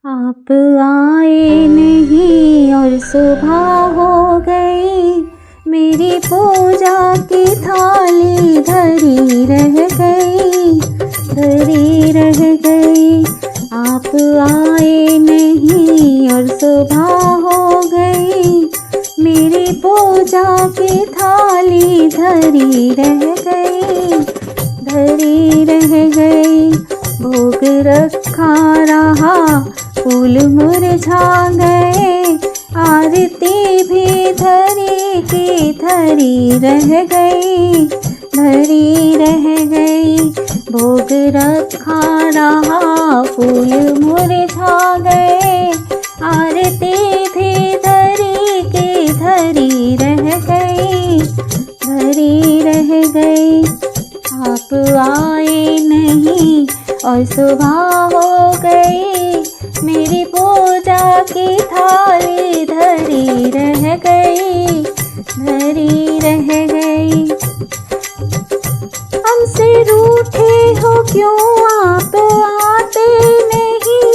आप आए नहीं और सुबह हो गई, मेरी पूजा की थाली धरी रह गई, धरी रह गई। आप आए नहीं और सुबह हो गई, मेरी पूजा की थाली धरी रह गई, धरी रह गई। भोग रखा रहा, फूल मुरझा गए, आरती भी धरी की धरी रह गई, धरी रह गई। भोग रखा रहा, फूल मुरझा गए, आरती भी धरी की धरी रह गई, धरी रह गई। आप आए नहीं और सुबह हो गई, मेरी पूजा की थाली धरी रह गई, धरी रह गई। हमसे रूठे हो क्यों आप आते नहीं,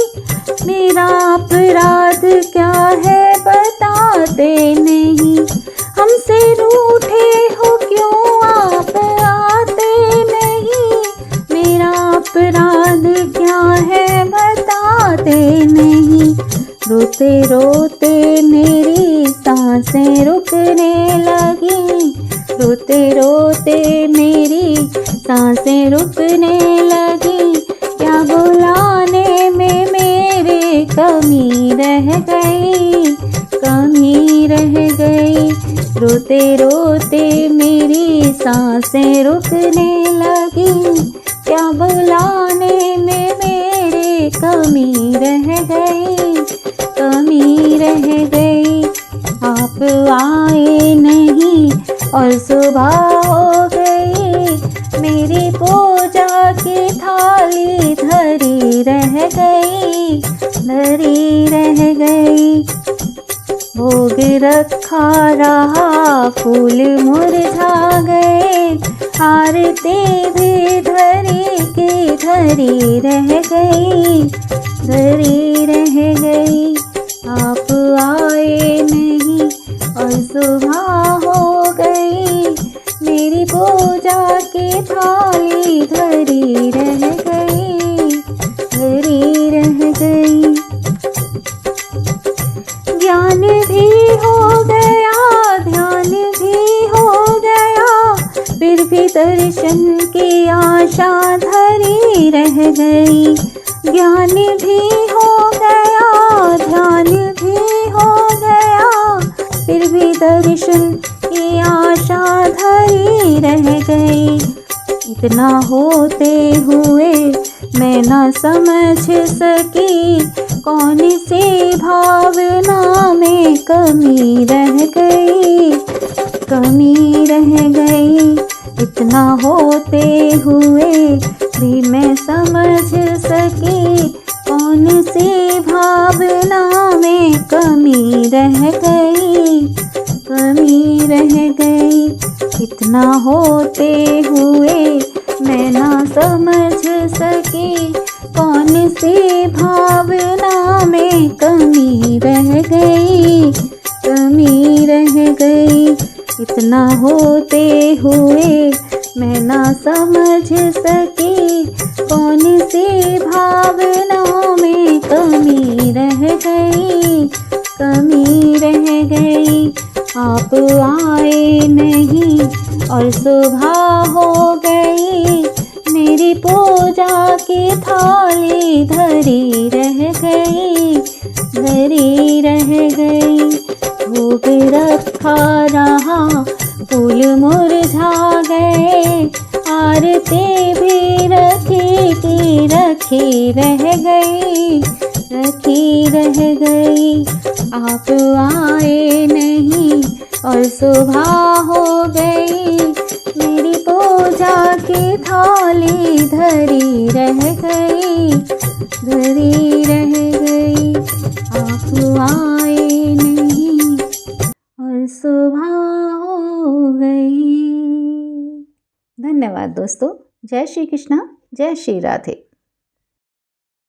मेरा अपराध क्या है बताते नहीं। हमसे रूठे हो क्यों आप आते नहीं, मेरा अपराध क्या है बताते नहीं। रोते रोते मेरी सांसें रुकने लगी, रोते रोते मेरी सांसें रुकने लगी। क्या बुलाने में मेरे कमी रह गई, कमी रह गई। रोते रोते मेरी सांसें रुकने लगी, क्या बुलाने में मेरे कमी रह गई, कमी रह गई। आप आए नहीं और सुबह हो गई, मेरी पूजा की थाली धरी रह गई, धरी रह गई। भोग रखा रहा, फूल मुरझा गए, आरती भी धरी की धरी रह गई, धरी रह गई। आप आए नहीं और सुबह हो गई, मेरी पूजा की थाली धरी रह गई, धरी रह गई। ज्ञान भी हो गया, ध्यान भी हो गया, फिर भी दर्शन की आशा धरी रह गई। ज्ञान भी हो गया, ध्यान भी हो गया, फिर भी दर्शन की आशा धरी रह गई। इतना होते हुए मैं न समझ सकी, कौन सी भावना में कमी रह गई, कमी रह गई। इतना होते हुए भी मैं समझ सकी, कौन सी भावना में कमी रह गई, कमी रह गई। इतना होते हुए मैं ना समझ सकी, कौन सी भावना में कमी रह गई, कमी रह गई। इतना होते हुए मैं ना समझ सकी, कौन सी भावना में कमी रह गई, कमी रह गई। आप आए नहीं और सुबह हो गई, मेरी पूजा की थाली धरी रह गई, धरी रह गई। भोग रखा रहा, फूल मुरझा गए, आरती भी रखी की रखी रह गई, रखी रह गई। आप आए नहीं और सुबह हो गई, मेरी पूजा की थाली धरी रह गई, धरी रह गई। आप आए नहीं और सुबह हो गई। धन्यवाद दोस्तों। जय श्री कृष्णा, जय श्री राधे।